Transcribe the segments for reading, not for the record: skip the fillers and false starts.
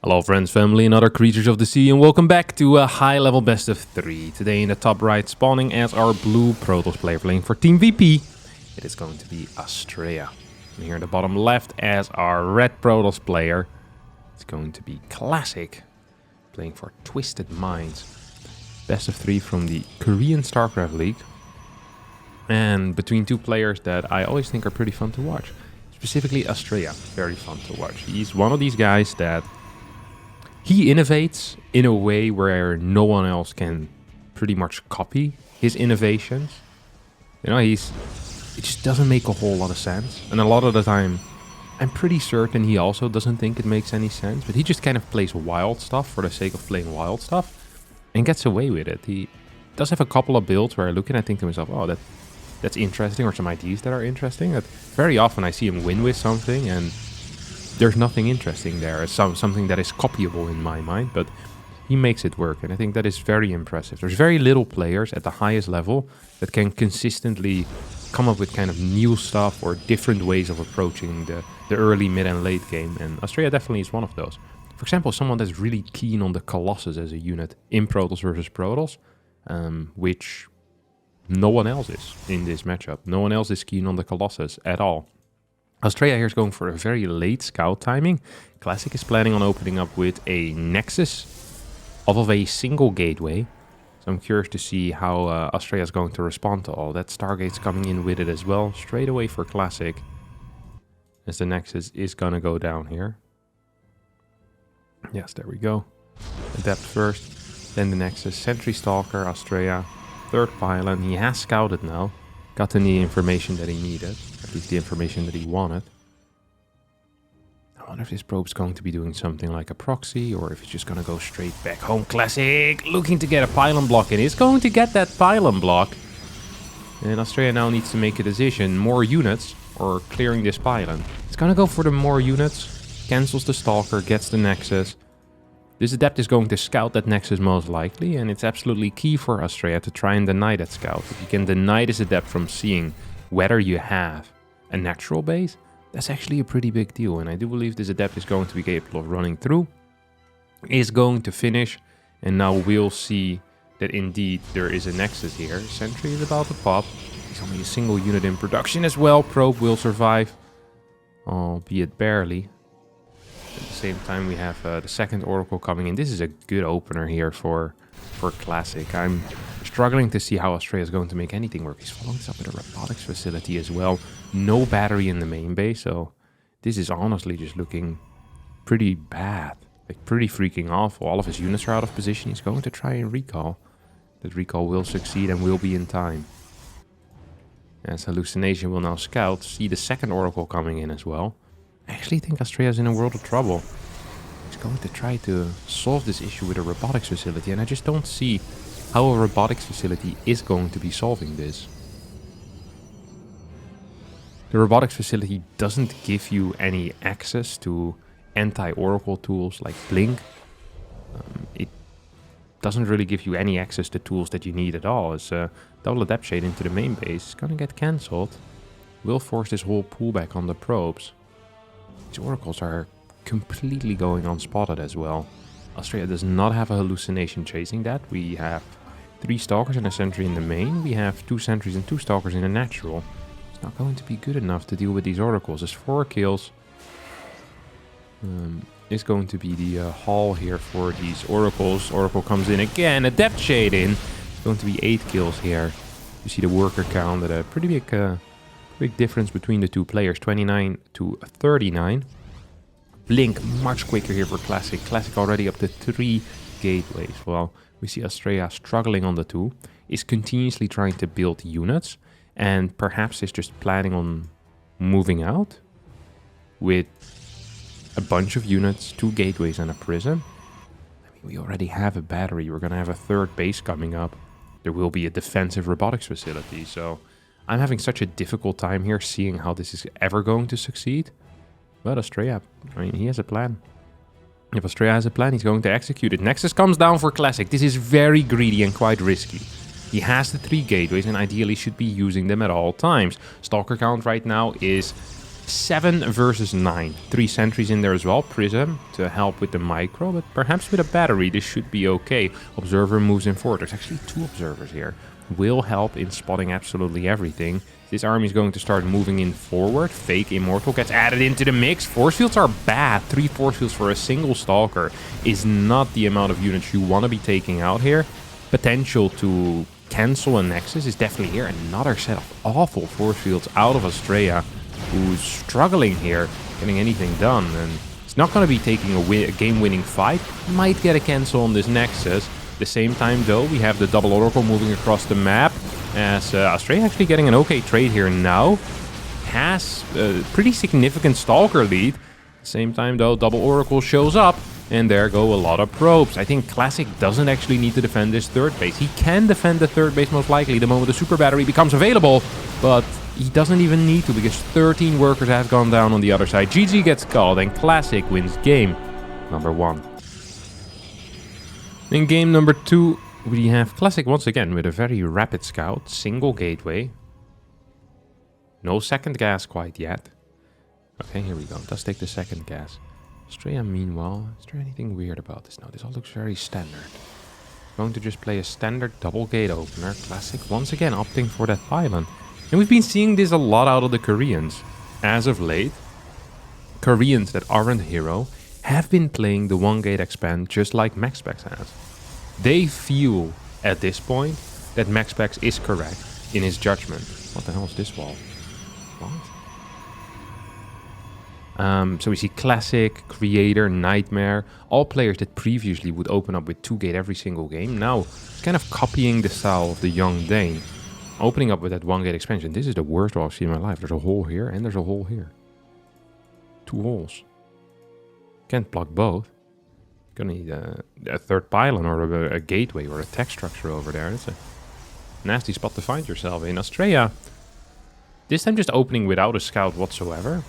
Hello friends, family and other creatures of the sea, and welcome back to a high level best of 3. Today in the top right, spawning as our blue Protoss player playing for Team VP, it is going to be Astrea. And here in the bottom left as our red Protoss player, it's going to be Classic, playing for Twisted Minds. Best of 3 from the Korean StarCraft League. And between two players that I always think are pretty fun to watch. Specifically Astrea, very fun to watch. He's one of these guys that he innovates in a way where no one else can pretty much copy his innovations. You know, it just doesn't make a whole lot of sense. And a lot of the time, I'm pretty certain he also doesn't think it makes any sense. But he just kind of plays wild stuff for the sake of playing wild stuff and gets away with it. He does have a couple of builds where I look and I think to myself, oh, that's interesting, or some ideas that are interesting. That very often I see him win with something and there's nothing interesting there. It's something that is copyable in my mind, but he makes it work, and I think that is very impressive. There's very little players at the highest level that can consistently come up with kind of new stuff or different ways of approaching the early, mid, and late game, and Astrea definitely is one of those. For example, someone that's really keen on the Colossus as a unit in Protoss versus Protoss, which no one else is in this matchup. No one else is keen on the Colossus at all. Astrea here is going for a very late scout timing. Classic is planning on opening up with a Nexus off of a single gateway. So I'm curious to see how Astrea is going to respond to all that. Stargate's coming in with it as well. Straight away for Classic, as the Nexus is going to go down here. Yes, there we go. Adept first, then the Nexus. Sentry Stalker, Astrea. Third pylon. He has scouted now. Gotten the information that he needed. At least the information that he wanted. I wonder if this probe's going to be doing something like a proxy, or if it's just going to go straight back home. Classic! Looking to get a pylon block in. He's going to get that pylon block. And Astrea now needs to make a decision. More units, or clearing this pylon. It's going to go for the more units. Cancels the Stalker, gets the Nexus. This Adept is going to scout that Nexus most likely, and it's absolutely key for Astrea to try and deny that scout. If you can deny this Adept from seeing whether you have a natural base, that's actually a pretty big deal, and I do believe this Adept is going to be capable of running through, is going to finish, and now we'll see that indeed there is a Nexus here. Sentry is about to pop. He's only a single unit in production as well. Probe will survive, albeit barely. At the same time, we have the second Oracle coming in. This is a good opener here for Classic. I'm struggling to see how Astrea is going to make anything work. He's following this up with a robotics facility as well. No battery in the main base, so this is honestly just looking pretty bad. Like, pretty freaking awful. All of his units are out of position. He's going to try and recall. That recall will succeed and will be in time. As Hallucination will now scout, see the second Oracle coming in as well. I actually think Astrea is in a world of trouble. He's going to try to solve this issue with a robotics facility, and I just don't see how a robotics facility is going to be solving this. The robotics facility doesn't give you any access to anti-Oracle tools like Blink. It doesn't really give you any access to tools that you need at all. As double Adept Shade into the main base is going to get cancelled. Will force this whole pullback on the probes. These Oracles are completely going unspotted as well. Astrea does not have a Hallucination chasing that. We have 3 Stalkers and a Sentry in the main. We have 2 Sentries and 2 Stalkers in a natural. It's not going to be good enough to deal with these Oracles. There's 4 kills. Is going to be the haul here for these Oracles. Oracle comes in again. Adept Shade in. It's going to be 8 kills here. You see the worker count at a pretty big difference between the two players, 29 to 39. Blink much quicker here for Classic. Classic already up to 3 gateways. Well, we see Astrea struggling on the 2. Is continuously trying to build units, and perhaps is just planning on moving out with a bunch of units, 2 gateways and a prison. I mean, we already have a battery. We're going to have a 3rd base coming up. There will be a defensive robotics facility, so I'm having such a difficult time here seeing how this is ever going to succeed. But Astrea, I mean, he has a plan. If Astrea has a plan, he's going to execute it. Nexus comes down for Classic. This is very greedy and quite risky. He has the 3 gateways and ideally should be using them at all times. Stalker count right now is 7 versus 9. 3 sentries in there as well. Prism to help with the micro, but perhaps with a battery this should be okay. Observer moves in forward. There's actually 2 observers here. Will help in spotting absolutely everything. This army is going to start moving in forward. Fake Immortal gets added into the mix. Force fields are bad. 3 force fields for a single Stalker is not the amount of units you want to be taking out here. Potential to cancel a Nexus is definitely here. Another set of awful force fields out of Australia, who's struggling here, getting anything done. And it's not going to be taking a game-winning fight. Might get a cancel on this Nexus. At the same time, though, we have the double Oracle moving across the map. As Australia actually getting an okay trade here now. Has a pretty significant Stalker lead. At the same time, though, double Oracle shows up. And there go a lot of probes. I think Classic doesn't actually need to defend this third base. He can defend the third base most likely the moment the super battery becomes available. But he doesn't even need to because 13 workers have gone down on the other side. GG gets called and Classic wins game number 1. In game number 2, we have Classic once again with a very rapid scout. Single gateway. No second gas quite yet. Okay, here we go. Let's take the second gas. Australia, meanwhile, is there anything weird about this? No, this all looks very standard. Going to just play a standard double gate opener. Classic once again opting for that pylon. And we've been seeing this a lot out of the Koreans. As of late, Koreans that aren't hero have been playing the one gate expand just like MaxPax has. They feel at this point that MaxPax is correct in his judgment. What the hell is this wall? What? So we see Classic, Creator, Nightmare, all players that previously would open up with 2 gate every single game. Now, kind of copying the style of the young Dane. Opening up with that 1 gate expansion. This is the worst wall I've seen in my life. There's a hole here and there's a hole here. 2 holes. Can't block both. Gonna need a third pylon or a gateway or a tech structure over there. That's a nasty spot to find yourself in. Australia, this time just opening without a scout whatsoever.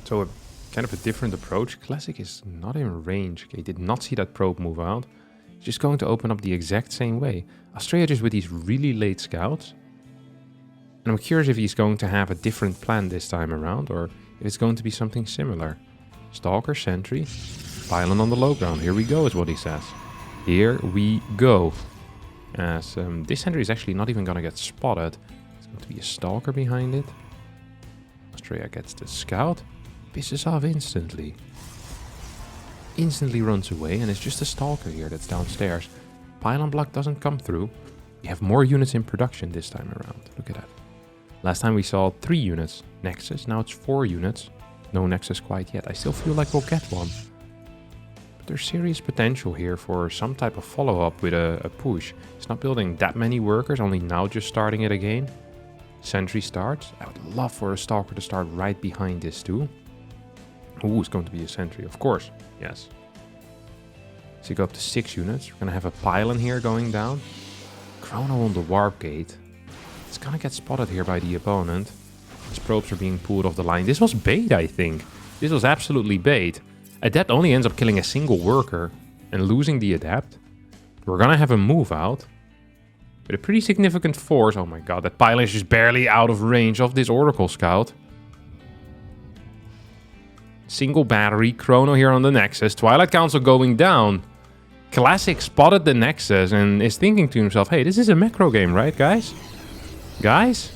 So a kind of a different approach. Classic is not in range. Okay, did not see that probe move out. Just going to open up the exact same way. Australia just with these really late scouts. And I'm curious if he's going to have a different plan this time around, or if it's going to be something similar. Stalker, sentry, pylon on the low ground. Here we go is what he says. Here we go. As this sentry is actually not even going to get spotted. It's going to be a stalker behind it. Australia gets the scout. Pisses off instantly. Instantly runs away, and it's just a stalker here that's downstairs. Pylon block doesn't come through. We have more units in production this time around. Look at that. Last time we saw 3 units. Nexus, now it's 4 units. No Nexus quite yet. I still feel like we'll get one. But there's serious potential here for some type of follow-up with a push. It's not building that many workers, only now just starting it again. Sentry starts. I would love for a stalker to start right behind this too. Ooh, it's going to be a sentry, of course. Yes. So you go up to 6 units. We're going to have a pylon here going down. Chrono on the warp gate. It's going to get spotted here by the opponent. His probes are being pulled off the line. This was bait, I think. This was absolutely bait. Adept only ends up killing a single worker and losing the Adept. We're going to have a move out with a pretty significant force. Oh my god, that pylon is just barely out of range of this Oracle Scout. Single battery, Chrono here on the Nexus. Twilight Council going down. Classic spotted the Nexus and is thinking to himself, hey, this is a macro game, right, guys? Guys?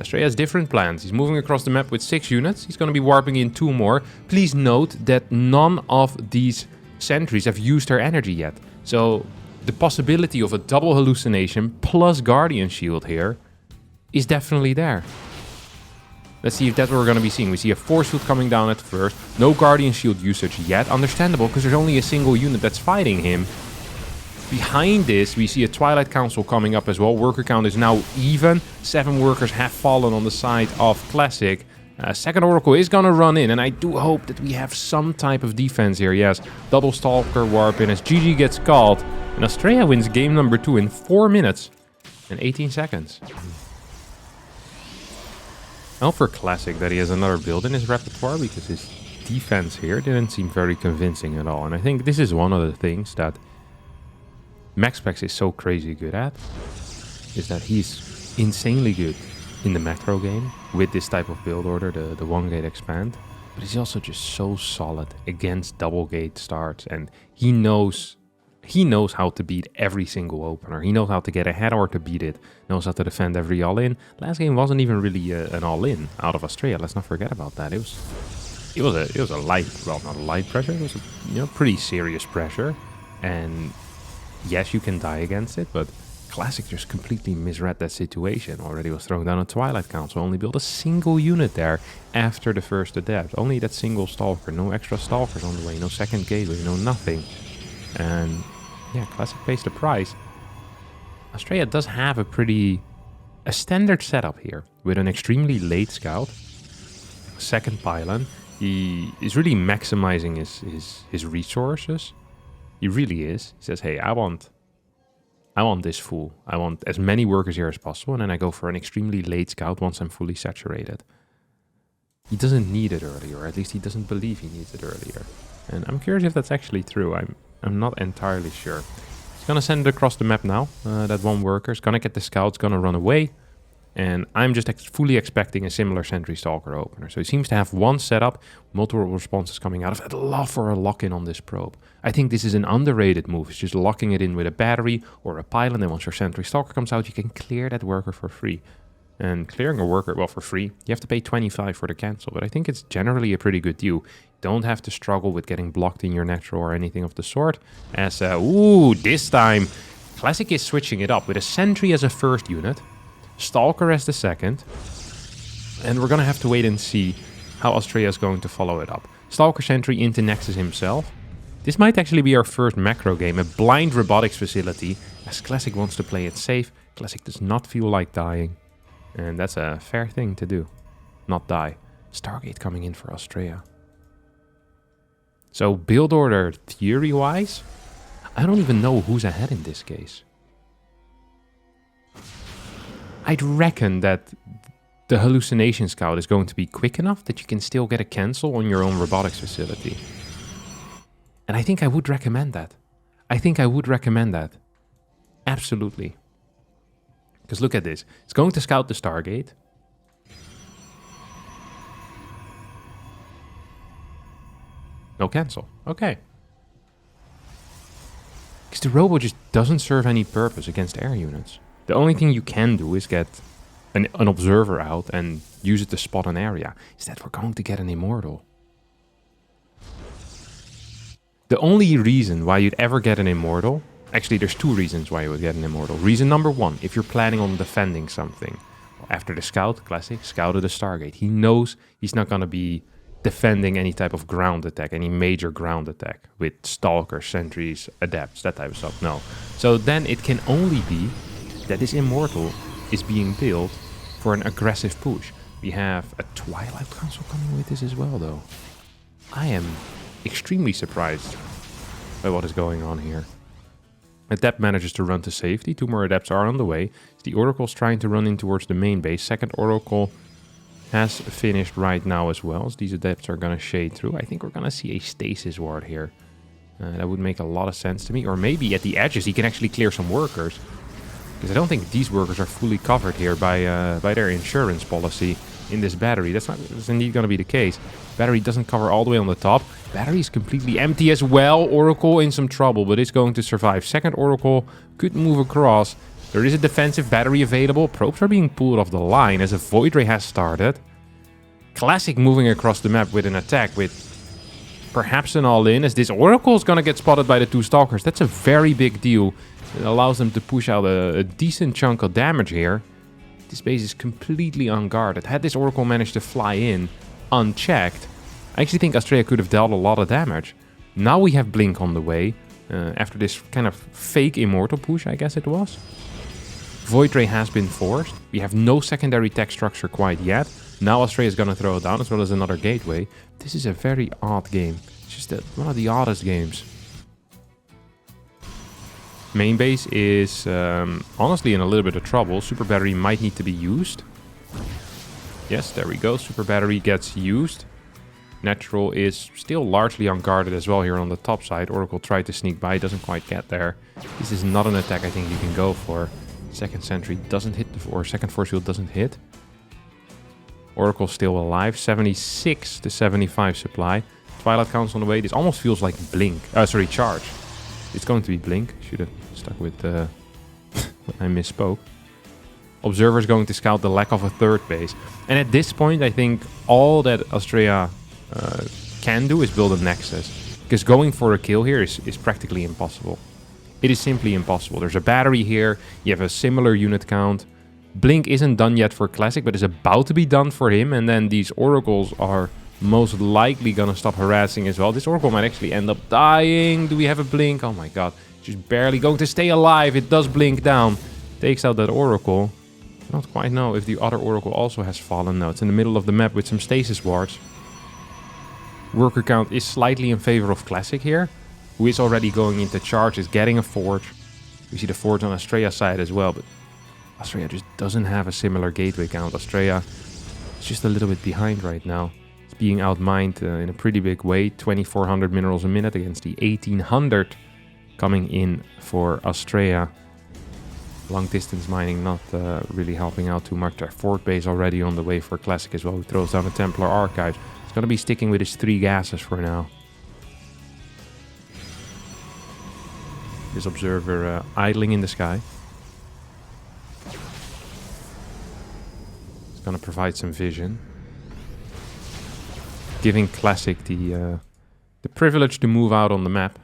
Australia has different plans. He's moving across the map with 6 units. He's going to be warping in 2 more. Please note that none of these sentries have used their energy yet. So the possibility of a double hallucination plus Guardian Shield here is definitely there. Let's see if that's what we're going to be seeing. We see a force field coming down at first. No Guardian Shield usage yet. Understandable, because there's only a single unit that's fighting him. Behind this, we see a Twilight Council coming up as well. Worker count is now even. 7 workers have fallen on the side of Classic. Second Oracle is going to run in, and I do hope that we have some type of defense here. Yes, double Stalker warp in as GG gets called. And Australia wins game number 2 in 4 minutes and 18 seconds. Well, for Classic that he has another build in his repertoire, because his defense here didn't seem very convincing at all. And I think this is one of the things that MaxPax is so crazy good at, is that he's insanely good in the macro game with this type of build order, the one gate expand. But he's also just so solid against double gate starts, and he knows how to beat every single opener. He knows how to get ahead or to beat it. Knows how to defend every all-in. Last game wasn't even really an all-in out of Australia. Let's not forget about that. It was a light, well, not a light pressure. It was a pretty serious pressure. And yes, you can die against it, but Classic just completely misread that situation. Already was throwing down a Twilight Council. Only built a single unit there after the first adept. Only that single Stalker. No extra Stalkers on the way. No second gateway. No nothing. And yeah, Classic pays the price. Australia does have a standard setup here with an extremely late scout, second pylon. He is really maximizing his resources. He really is. He says, hey, I want this fool. I want as many workers here as possible, and then I go for an extremely late scout once I'm fully saturated. He doesn't need it earlier, or at least he doesn't believe he needs it earlier. And I'm curious if that's actually true. I'm not entirely sure. He's gonna send it across the map now. That one worker is gonna get the scouts, gonna run away. And I'm just fully expecting a similar Sentry Stalker opener. So he seems to have one setup, multiple responses coming out of it. I'd love for a lock-in on this probe. I think this is an underrated move. It's just locking it in with a battery or a pylon. And once your Sentry Stalker comes out, you can clear that worker for free. And clearing a worker, well, for free, you have to pay 25 for the cancel. But I think it's generally a pretty good deal. Don't have to struggle with getting blocked in your natural or anything of the sort. As, this time, Classic is switching it up with a Sentry as a first unit. Stalker as the second, and we're gonna have to wait and see how Australia is going to follow it up. Stalker Sentry into Nexus himself. This might actually be our first macro game, a blind robotics facility, as Classic wants to play it safe. Classic does not feel like dying, and that's a fair thing to do, not die. Stargate coming in for Australia. So build order theory-wise, I don't even know who's ahead in this case. I'd reckon that the Hallucination Scout is going to be quick enough that you can still get a cancel on your own robotics facility. And I think I would recommend that. Absolutely. Because look at this. It's going to scout the Stargate. No cancel. Okay. Because the robo just doesn't serve any purpose against air units. The only thing you can do is get an observer out and use it to spot an area. Instead, we're going to get an Immortal. The only reason why you'd ever get an Immortal... Actually, there's two reasons why you would get an Immortal. Reason number one, if you're planning on defending something. After the Scout, Classic, scouted the Stargate. He knows he's not going to be defending any type of ground attack, any major ground attack with Stalkers, Sentries, Adepts, that type of stuff. No. So then it can only be that this Immortal is being built for an aggressive push. We have a Twilight Council coming with this as well, though. I am extremely surprised by what is going on here. Adept manages to run to safety. Two more Adepts are on the way. The Oracle's trying to run in towards the main base. Second Oracle has finished right now as well. So these Adepts are going to shade through. I think we're going to see a Stasis Ward here. That would make a lot of sense to me. Or maybe at the edges he can actually clear some workers. Because I don't think these workers are fully covered here by their insurance policy in this battery. That's indeed going to be the case. Battery doesn't cover all the way on the top. Battery is completely empty as well. Oracle in some trouble, but it's going to survive. Second Oracle could move across. There is a defensive battery available. Probes are being pulled off the line as a Void Ray has started. Classic moving across the map with an attack with perhaps an all-in, as this Oracle is going to get spotted by the two Stalkers. That's a very big deal. It allows them to push out a decent chunk of damage here. This base is completely unguarded. Had this Oracle managed to fly in unchecked, I actually think Australia could have dealt a lot of damage. Now we have Blink on the way, after this kind of fake Immortal push, I guess it was. Void Ray has been forced. We have no secondary tech structure quite yet. Now Australia is going to throw it down, as well as another gateway. This is a very odd game. It's just one of the oddest games. Main base is honestly in a little bit of trouble. Super battery might need to be used. Yes, there we go. Super battery gets used. Natural is still largely unguarded as well here on the top side. Oracle tried to sneak by, doesn't quite get there. This is not an attack I think you can go for. Second Sentry doesn't hit, or second Force Field doesn't hit. Oracle still alive. 76 to 75 supply. Twilight Count's on the way. This almost feels like Blink. Sorry, Charge. It's going to be Blink. Should have stuck with when I misspoke. Observer is going to scout the lack of a third base. And at this point, I think all that Austria can do is build a Nexus. Because going for a kill here is practically impossible. It is simply impossible. There's a battery here. You have a similar unit count. Blink isn't done yet for Classic, but is about to be done for him. And then these Oracles are most likely going to stop harassing as well. This Oracle might actually end up dying. Do we have a Blink? Oh my god. Just barely going to stay alive. It does blink down. Takes out that Oracle. I don't quite know if the other Oracle also has fallen. No, it's in the middle of the map with some stasis wards. Worker count is slightly in favor of Classic here. Who is already going into charge, is getting a Forge. We see the Forge on Austria's side as well, but Austria just doesn't have a similar gateway count. Austria is just a little bit behind right now. It's being outmined in a pretty big way. 2,400 minerals a minute against the 1,800 coming in for Austria. Long distance mining not really helping out too much. Our fourth base already on the way for Classic as well, who throws down the Templar Archives. He's going to be sticking with his 3 gases for now. This Observer idling in the sky. It's going to provide some vision. Giving Classic the privilege to move out on the map.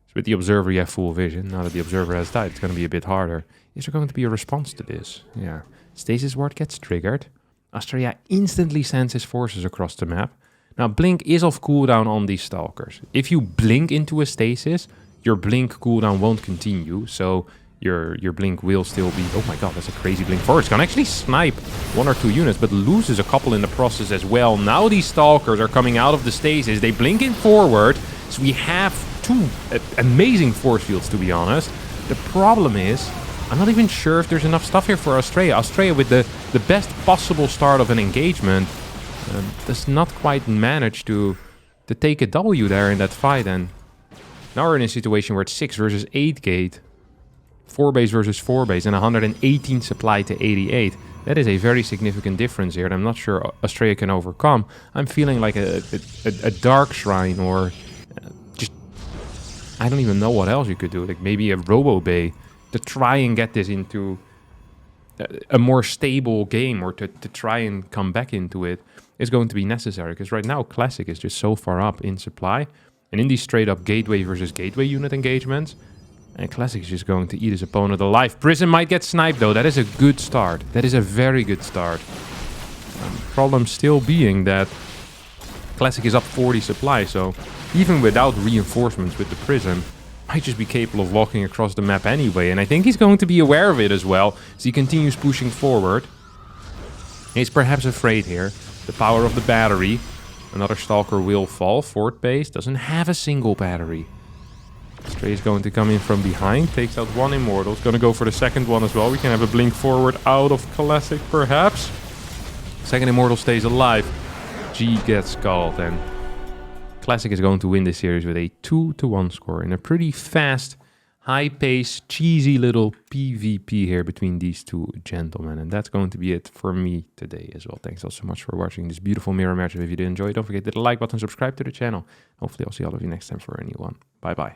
So with the Observer you have full vision. Now that the Observer has died, it's going to be a bit harder. Is there going to be a response to this? Yeah. Stasis Ward gets triggered. Austria instantly sends his forces across the map. Now Blink is off cooldown on these Stalkers. If you blink into a stasis, your Blink cooldown won't continue, so your Blink will still be... Oh my god, that's a crazy Blink Force. Can actually snipe 1 or 2 units, but loses a couple in the process as well. Now these Stalkers are coming out of the stasis. They blink in forward, so we have 2 amazing force fields, to be honest. The problem is, I'm not even sure if there's enough stuff here for Australia. Australia, with the best possible start of an engagement, does not quite manage to take a W there in that fight, and now we're in a situation where it's 6 versus 8 gate, 4 base versus 4 base, and 118 supply to 88. That is a very significant difference here, and I'm not sure Australia can overcome. I'm feeling like a Dark Shrine, or just... I don't even know what else you could do. Like maybe a Robo Bay to try and get this into a more stable game, or to try and come back into it, is going to be necessary. Because right now, Classic is just so far up in supply. And in these straight-up gateway versus gateway unit engagements, and Classic is just going to eat his opponent alive. Prism might get sniped, though. That is a good start. That is a very good start. Problem still being that Classic is up 40 supply, so even without reinforcements with the Prism, might just be capable of walking across the map anyway. And I think he's going to be aware of it as well, as he continues pushing forward. He's perhaps afraid here. The power of the battery. Another Stalker will fall. Fort base doesn't have a single battery. Stray is going to come in from behind. Takes out 1 Immortal. Is going to go for the second one as well. We can have a blink forward out of Classic perhaps. Second Immortal stays alive. G gets called, and Classic is going to win this series with a 2-1 score in a pretty fast, high-paced, cheesy little PvP here between these 2 gentlemen. And that's going to be it for me today as well. Thanks all so much for watching this beautiful mirror match. If you did enjoy, don't forget to hit the like button, subscribe to the channel. Hopefully I'll see all of you next time for a new one. Bye bye.